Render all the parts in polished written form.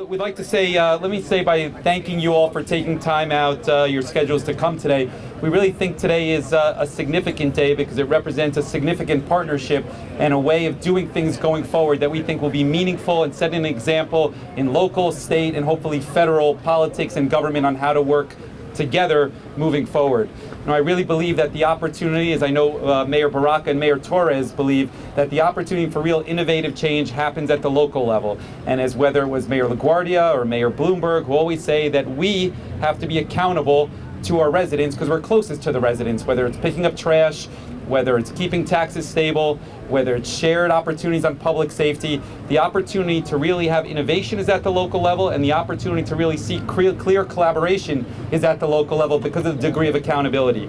We'd like to say, let me say by thanking you all for taking time out your schedules to come today. We really think today is a significant day because it represents a significant partnership and a way of doing things going forward that we think will be meaningful and setting an example in local, state, and hopefully federal politics and government on how to work together moving forward. Now, I really believe that the opportunity, as I know Mayor Baraka and Mayor Torres believe, that the opportunity for real innovative change happens at the local level. And as whether it was Mayor LaGuardia or Mayor Bloomberg, who always say that we have to be accountable to our residents because we're closest to the residents, whether it's picking up trash, whether it's keeping taxes stable, whether it's shared opportunities on public safety. The opportunity to really have innovation is at the local level, and the opportunity to really see clear collaboration is at the local level because of the degree of accountability.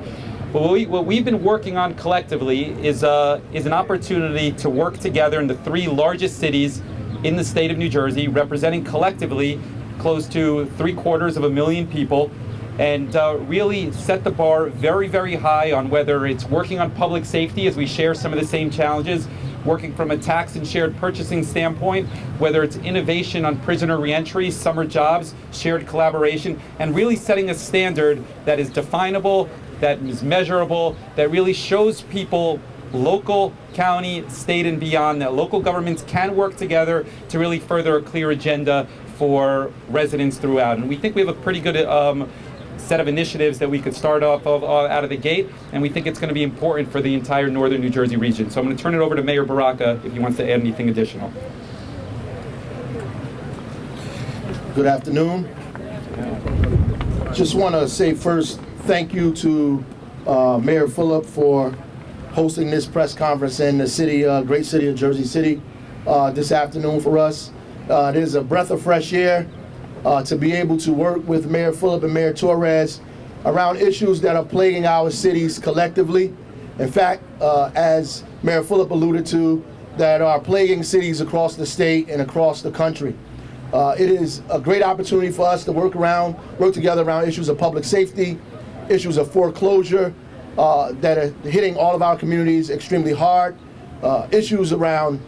But what we've been working on collectively is an opportunity to work together in the 3 largest cities in the state of New Jersey, representing collectively close to 750,000 people, and really set the bar very, very high on whether it's working on public safety as we share some of the same challenges, working from a tax and shared purchasing standpoint, whether it's innovation on prisoner reentry, summer jobs, shared collaboration, and really setting a standard that is definable, that is measurable, that really shows people local, county, state, and beyond that local governments can work together to really further a clear agenda for residents throughout. And we think we have a pretty good set of initiatives that we could start off of out of the gate, and we think it's going to be important for the entire northern New Jersey region. So I'm going to turn it over to Mayor Baraka if he wants to add anything additional. Good afternoon. Just want to say first thank you to Mayor Fulop for hosting this press conference in the city, great city of Jersey City this afternoon for us. It is a breath of fresh air to be able to work with Mayor Fulop and Mayor Torres around issues that are plaguing our cities collectively. In fact, as Mayor Fulop alluded to, that are plaguing cities across the state and across the country. It is a great opportunity for us to work together around issues of public safety, issues of foreclosure that are hitting all of our communities extremely hard, issues around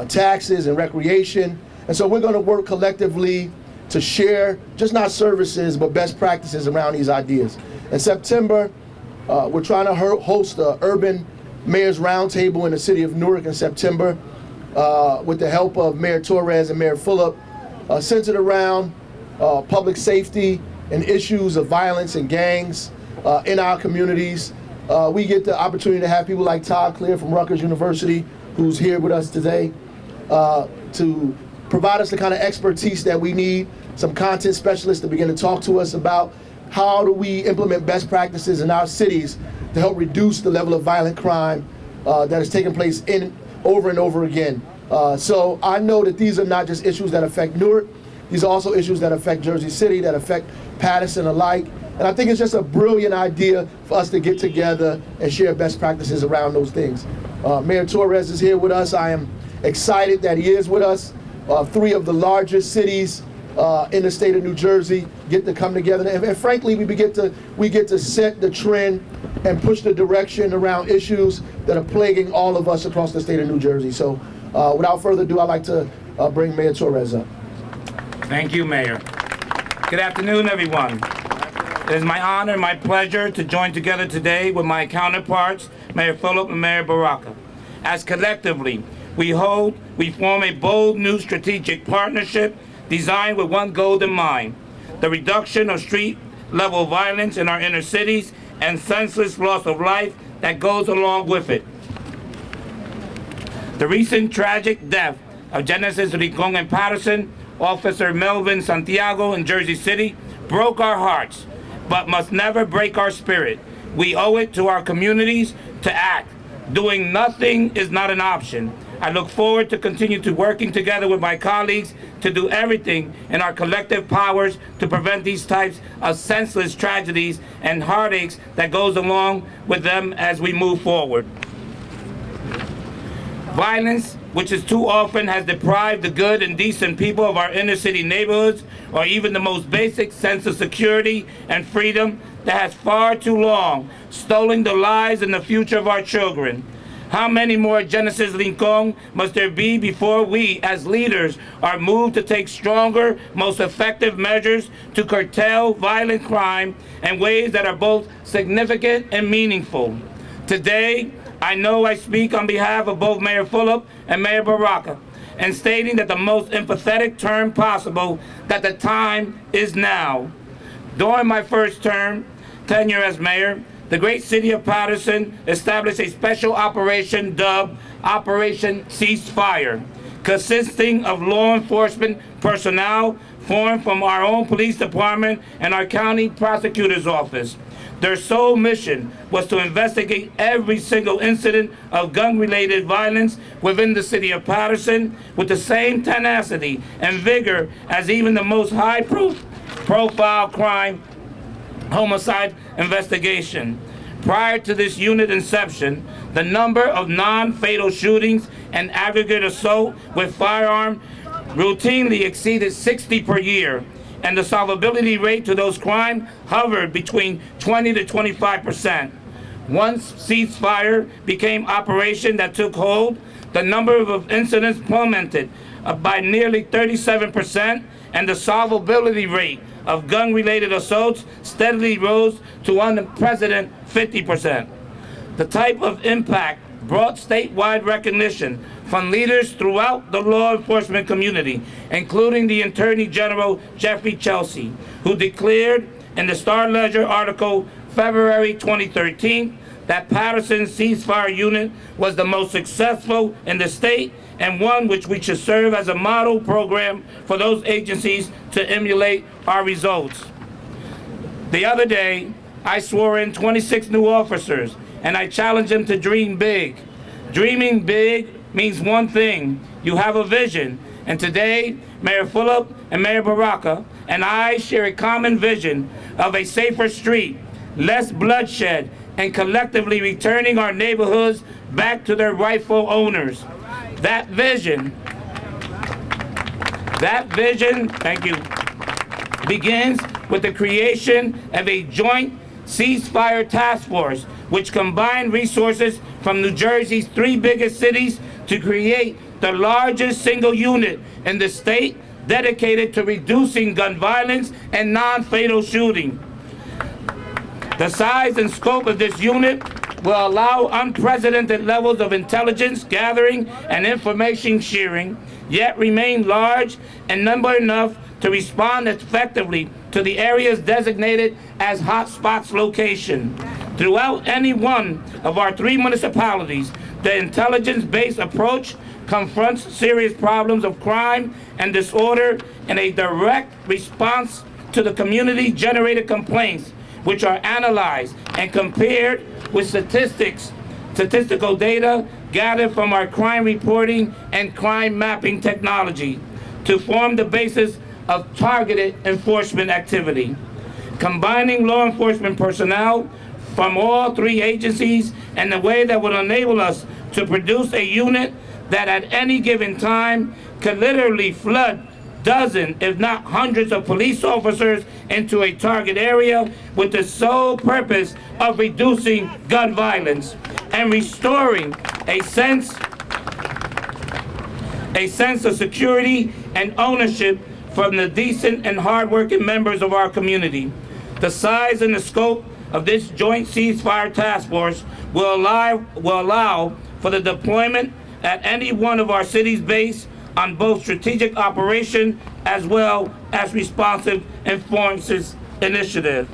taxes and recreation. And so we're going to work collectively to share just not services but best practices around these ideas. In September, we're trying to host the Urban Mayor's Roundtable in the city of Newark in September with the help of Mayor Torres and Mayor Fulop, centered around public safety and issues of violence and gangs in our communities. We get the opportunity to have people like Todd Clear from Rutgers University, who's here with us today, to provide us the kind of expertise that we need, some content specialists to begin to talk to us about how do we implement best practices in our cities to help reduce the level of violent crime that is taking place over and over again. So I know that these are not just issues that affect Newark, these are also issues that affect Jersey City, that affect Paterson alike. And I think it's just a brilliant idea for us to get together and share best practices around those things. Mayor Torres is here with us. I am excited that he is with us. 3 of the largest cities in the state of New Jersey get to come together, and frankly, we get to set the trend and push the direction around issues that are plaguing all of us across the state of New Jersey. So, without further ado, I'd like to bring Mayor Torres up. Thank you, Mayor. Good afternoon, everyone. It is my honor and my pleasure to join together today with my counterparts, Mayor Fulop and Mayor Baraka, as collectively we form a bold new strategic partnership designed with one goal in mind: the reduction of street-level violence in our inner cities and senseless loss of life that goes along with it. The recent tragic death of Genesis Rincon and Paterson, Officer Melvin Santiago in Jersey City, broke our hearts, but must never break our spirit. We owe it to our communities to act. Doing nothing is not an option. I look forward to continue to working together with my colleagues to do everything in our collective powers to prevent these types of senseless tragedies and heartaches that goes along with them as we move forward. Violence which is too often has deprived the good and decent people of our inner city neighborhoods, or even the most basic sense of security and freedom, that has far too long stolen the lives and the future of our children. How many more Genesis Rincon must there be before we, as leaders, are moved to take stronger, most effective measures to curtail violent crime in ways that are both significant and meaningful? Today, I know I speak on behalf of both Mayor Fulop and Mayor Baraka in stating that the most empathetic term possible, that the time is now. During my first tenure as mayor, the great city of Patterson established a special operation dubbed Operation Ceasefire, consisting of law enforcement personnel formed from our own police department and our county prosecutor's office. Their sole mission was to investigate every single incident of gun-related violence within the city of Patterson with the same tenacity and vigor as even the most high-profile crime homicide investigation. Prior to this unit inception, the number of non-fatal shootings and aggregate assault with firearm routinely exceeded 60 per year, and the solvability rate to those crimes hovered between 20 to 25%. Once ceasefire became operation that took hold, the number of incidents plummeted by nearly 37%, and the solvability rate of gun-related assaults steadily rose to unprecedented 50%. The type of impact brought statewide recognition from leaders throughout the law enforcement community, including the Attorney General Jeffrey Chelsea, who declared in the Star-Ledger article February 2013 that Patterson's ceasefire unit was the most successful in the state and one which we should serve as a model program for those agencies to emulate our results. The other day, I swore in 26 new officers, and I challenged them to dream big. Dreaming big means one thing: you have a vision. And today, Mayor Fulop and Mayor Baraka and I share a common vision of a safer street, less bloodshed, and collectively returning our neighborhoods back to their rightful owners. That vision, thank you, begins with the creation of a joint ceasefire task force, which combined resources from New Jersey's 3 biggest cities to create the largest single unit in the state dedicated to reducing gun violence and non-fatal shooting. The size and scope of this unit will allow unprecedented levels of intelligence gathering and information sharing, yet remain large and number enough to respond effectively to the areas designated as hotspots location. Throughout any one of our 3 municipalities, the intelligence-based approach confronts serious problems of crime and disorder in a direct response to the community-generated complaints, which are analyzed and compared with statistical data gathered from our crime reporting and crime mapping technology to form the basis of targeted enforcement activity. Combining law enforcement personnel from all 3 agencies in a way that would enable us to produce a unit that at any given time could literally flood dozens, if not hundreds, of police officers into a target area with the sole purpose of reducing gun violence and restoring a sense of security and ownership from the decent and hardworking members of our community. The size and the scope of this joint ceasefire task force will allow for the deployment at any one of our cities based on both strategic operation as well as responsive enforcement initiative.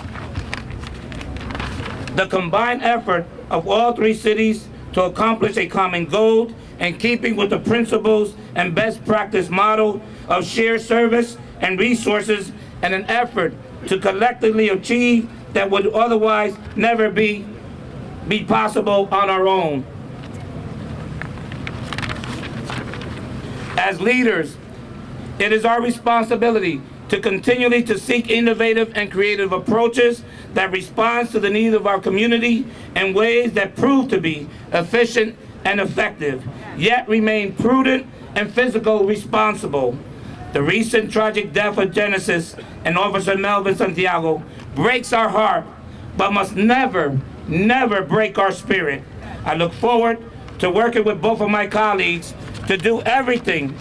The combined effort of all 3 cities to accomplish a common goal in keeping with the principles and best practice model of shared service and resources in an effort to collectively achieve that would otherwise never be possible on our own. As leaders, it is our responsibility to continually to seek innovative and creative approaches that responds to the needs of our community in ways that prove to be efficient and effective. yet remain prudent and physically responsible. The recent tragic death of Genesis and Officer Melvin Santiago breaks our heart, but must never, never break our spirit. I look forward to working with both of my colleagues to do everything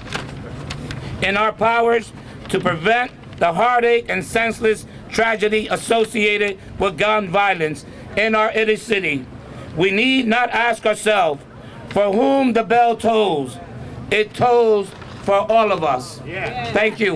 in our powers to prevent the heartache and senseless tragedy associated with gun violence in our inner city. We need not ask ourselves, for whom the bell tolls, it tolls for all of us. Thank you.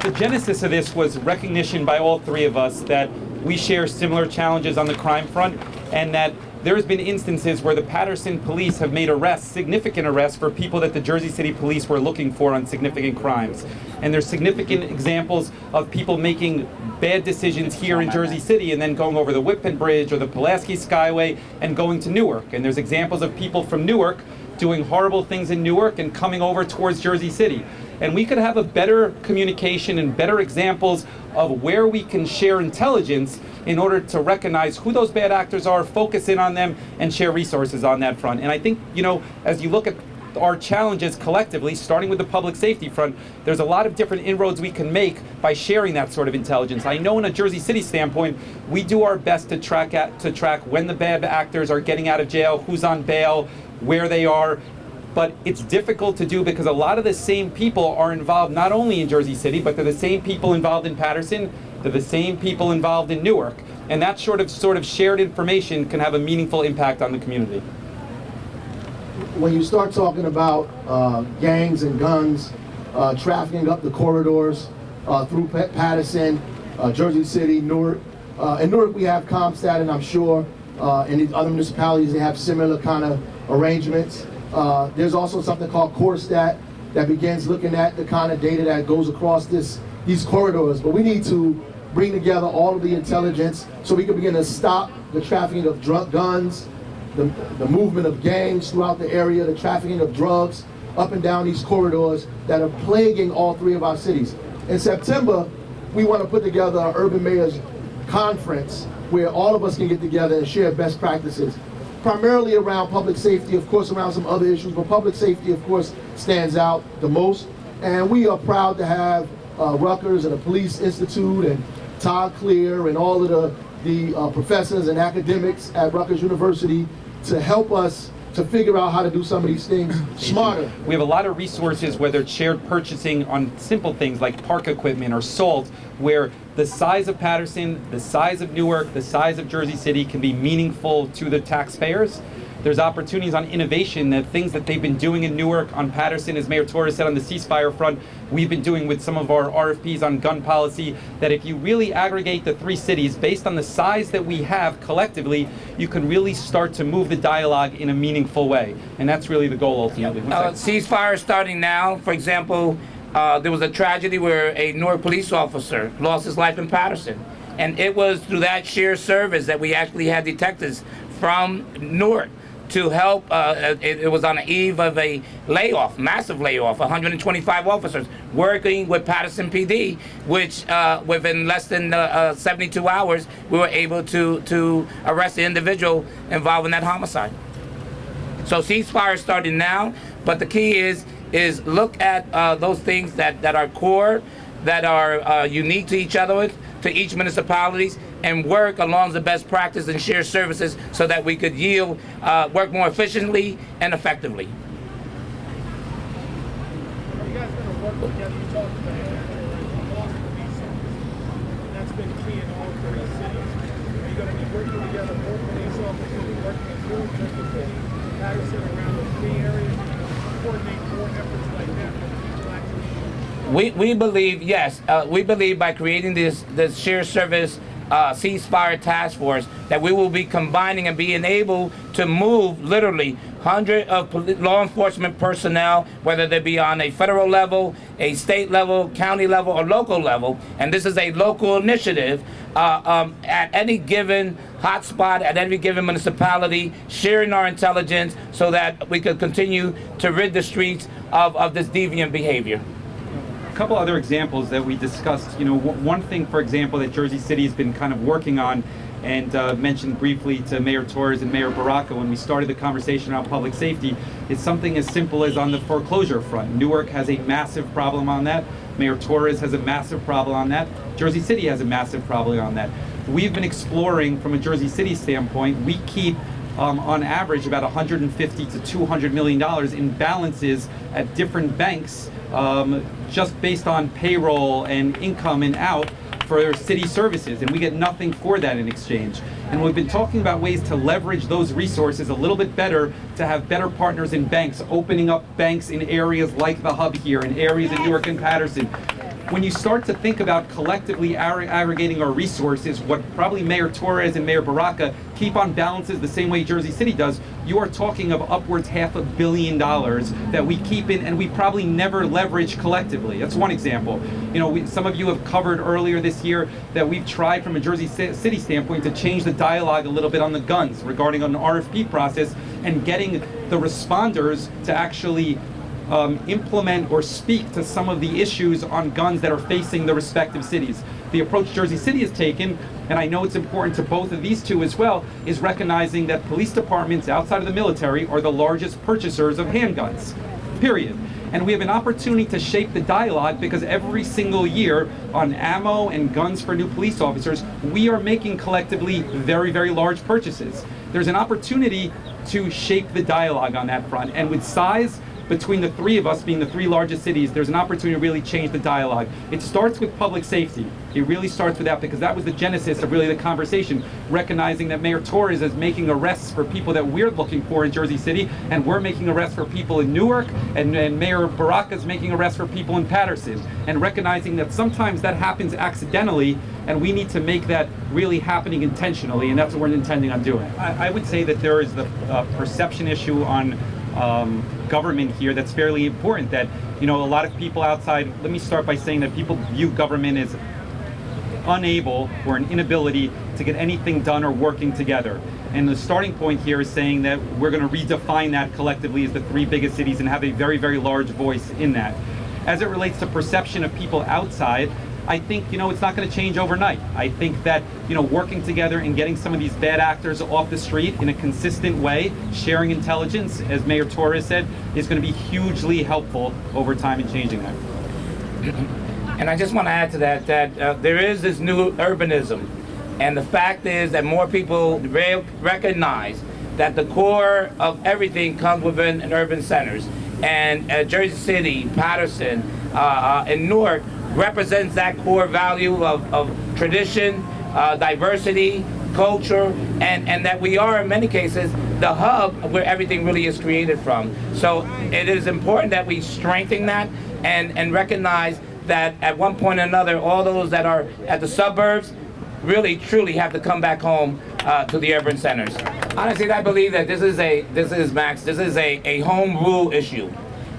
The genesis of this was recognition by all three of us that we share similar challenges on the crime front, and that there's been instances where the Paterson police have made arrests, significant arrests, for people that the Jersey City police were looking for on significant crimes. And there's significant examples of people making bad decisions here in Jersey City and then going over the Whitman Bridge or the Pulaski Skyway and going to Newark. And there's examples of people from Newark doing horrible things in Newark and coming over towards Jersey City. And we could have a better communication and better examples of where we can share intelligence in order to recognize who those bad actors are, focus in on them, and share resources on that front. And I think, you know, as you look at our challenges collectively, starting with the public safety front, there's a lot of different inroads we can make by sharing that sort of intelligence. I know in a Jersey City standpoint, we do our best to track when the bad actors are getting out of jail, who's on bail, where they are. But it's difficult to do because a lot of the same people are involved not only in Jersey City, but they're the same people involved in Paterson, they're the same people involved in Newark. And that sort of shared information can have a meaningful impact on the community. When you start talking about gangs and guns, trafficking up the corridors through Paterson, Jersey City, Newark. In Newark we have CompStat, and I'm sure in these other municipalities they have similar kind of arrangements. There's also something called CoreStat that begins looking at the kind of data that goes across these corridors. But we need to bring together all of the intelligence so we can begin to stop the trafficking of guns, the movement of gangs throughout the area, the trafficking of drugs up and down these corridors that are plaguing all three of our cities. In September, we want to put together an Urban Mayors Conference where all of us can get together and share best practices, primarily around public safety, of course around some other issues, but public safety, of course, stands out the most. And we are proud to have Rutgers and the Police Institute and Todd Clear and all of the professors and academics at Rutgers University to help us to figure out how to do some of these things smarter. We have a lot of resources, whether it's shared purchasing on simple things like park equipment or salt, where the size of Paterson, the size of Newark, the size of Jersey City can be meaningful to the taxpayers. There's opportunities on innovation, that things that they've been doing in Newark, on Paterson, as Mayor Torres said, on the ceasefire front, we've been doing with some of our RFPs on gun policy, that if you really aggregate the three cities based on the size that we have collectively, you can really start to move the dialogue in a meaningful way. And that's really the goal ultimately. Ceasefire starting now. For example, there was a tragedy where a Newark police officer lost his life in Paterson. And it was through that shared service that we actually had detectives from Newark to help. It was on the eve of a layoff, massive layoff, 125 officers working with Paterson PD, which within less than 72 hours, we were able to arrest the individual involved in that homicide. So ceasefire is starting now, but the key is look at those things that are core, that are unique to each other, to each municipalities, and work along the best practice and share services so that we could yield, work more efficiently and effectively. You guys going to work together? You talked about loss police, and that's been key in all three cities. Are you going to be working together, more police officers working in Newark, Jersey City, Paterson, around those three areas, and coordinate more efforts like that for people actually? We believe, yes, we believe by creating this shared service ceasefire task force that we will be combining and being able to move literally hundreds of law enforcement personnel, whether they be on a federal level, a state level, county level, or local level. And this is a local initiative at any given hotspot, at any given municipality, sharing our intelligence so that we could continue to rid the streets of this deviant behavior. A couple other examples that we discussed. You know, one thing, for example, that Jersey City has been kind of working on and mentioned briefly to Mayor Torres and Mayor Baraka when we started the conversation around public safety, is something as simple as on the foreclosure front. Newark has a massive problem on that. Mayor Torres has a massive problem on that. Jersey City has a massive problem on that. We've been exploring from a Jersey City standpoint. We keep on average about $150 to $200 million in balances at different banks, just based on payroll and income and out for city services, and we get nothing for that in exchange. And we've been talking about ways to leverage those resources a little bit better, to have better partners in banks, opening up banks in areas like the hub here, in areas in Newark and Patterson. When you start to think about collectively aggregating our resources, what probably Mayor Torres and Mayor Baraka keep on balances the same way Jersey City does, you are talking of upwards $500 million that we keep in and we probably never leverage collectively. That's one example. You know, some of you have covered earlier this year that we've tried from a Jersey City standpoint to change the dialogue a little bit on the guns regarding an RFP process and getting the responders to actually implement or speak to some of the issues on guns that are facing the respective cities. The approach Jersey City has taken, and I know it's important to both of these two as well, is recognizing that police departments outside of the military are the largest purchasers of handguns, period. And we have an opportunity to shape the dialogue because every single year on ammo and guns for new police officers, we are making collectively very, very large purchases. There's an opportunity to shape the dialogue on that front. And with size, between the three of us being the three largest cities, there's an opportunity to really change the dialogue. It starts with public safety. It really starts with that because that was the genesis of really the conversation, recognizing that Mayor Torres is making arrests for people that we're looking for in Jersey City, and we're making arrests for people in Newark, and Mayor Baraka is making arrests for people in Patterson, and recognizing that sometimes that happens accidentally, and we need to make that really happening intentionally, and that's what we're intending on doing. I would say that there is the perception issue on government here that's fairly important, that, you know, a lot of people outside, let me start by saying that people view government as unable or an inability to get anything done or working together. And the starting point here is saying that we're going to redefine that collectively as the three biggest cities and have a very, very large voice in that. As it relates to perception of people outside, I think, you know, it's not going to change overnight. I think that, you know, working together and getting some of these bad actors off the street in a consistent way, sharing intelligence, as Mayor Torres said, is going to be hugely helpful over time in changing that. And I just want to add to that, there is this new urbanism. And the fact is that more people recognize that the core of everything comes within an urban centers. And Jersey City, Patterson, and Newark represents that core value of tradition, diversity, culture, and that we are, in many cases, the hub where everything really is created from. So it is important that we strengthen that and recognize that at one point or another, all those that are at the suburbs really, truly have to come back home to the urban centers. Honestly, I believe that this is a home rule issue.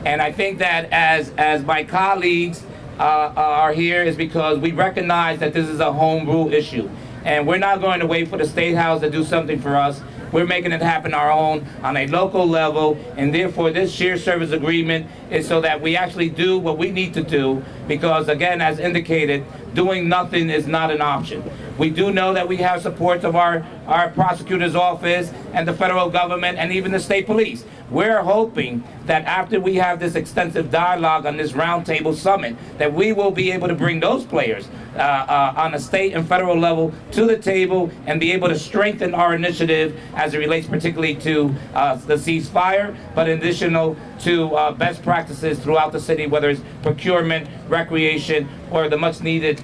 And I think that as my colleagues are here is because we recognize that this is a home rule issue. And we're not going to wait for the State House to do something for us. We're making it happen our own on a local level, and therefore this shared service agreement is so that we actually do what we need to do, because again, as indicated, doing nothing is not an option. We do know that we have support of our prosecutor's office and the federal government and even the state police. We're hoping that after we have this extensive dialogue on this roundtable summit, that we will be able to bring those players on a state and federal level to the table and be able to strengthen our initiative as it relates particularly to the ceasefire, but additional to best practices throughout the city, whether it's procurement, recreation, or the much needed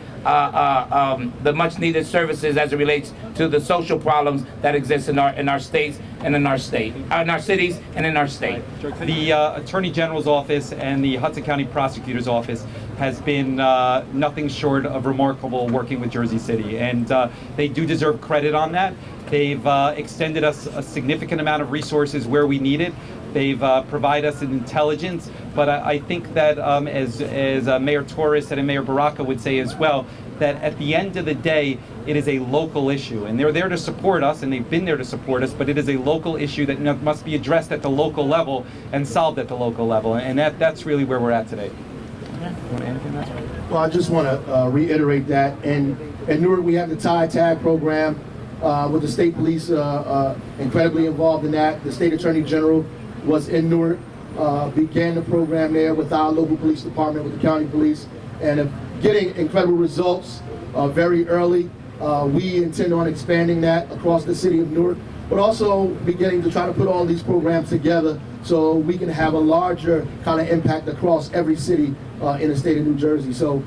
services as it relates to the social problems that exist in our states and in our cities and in our state. The Attorney General's office and the Hudson County Prosecutor's office has been nothing short of remarkable working with Jersey City, and they do deserve credit on that. They've extended us a significant amount of resources where we need it. They've provided us intelligence, but I think that as Mayor Torres said and Mayor Baraka would say as well, that at the end of the day, it is a local issue, and they're there to support us, and they've been there to support us, but it is a local issue that must be addressed at the local level and solved at the local level, and that's really where we're at today. Well, I just want to reiterate that. And at Newark, we have the tie tag program. with the state police incredibly involved in that. The state attorney general was in Newark, began the program there with our local police department, with the county police, and getting incredible results very early. We intend on expanding that across the city of Newark, but also beginning to try to put all these programs together so we can have a larger kind of impact across every city in the state of New Jersey. So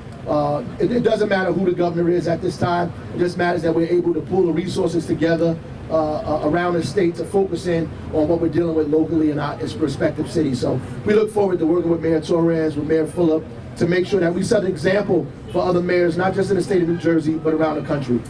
it doesn't matter who the governor is at this time. It just matters that we're able to pull the resources together around the state to focus in on what we're dealing with locally in our respective cities. So we look forward to working with Mayor Torres, with Mayor Fulop, to make sure that we set an example for other mayors, not just in the state of New Jersey, but around the country.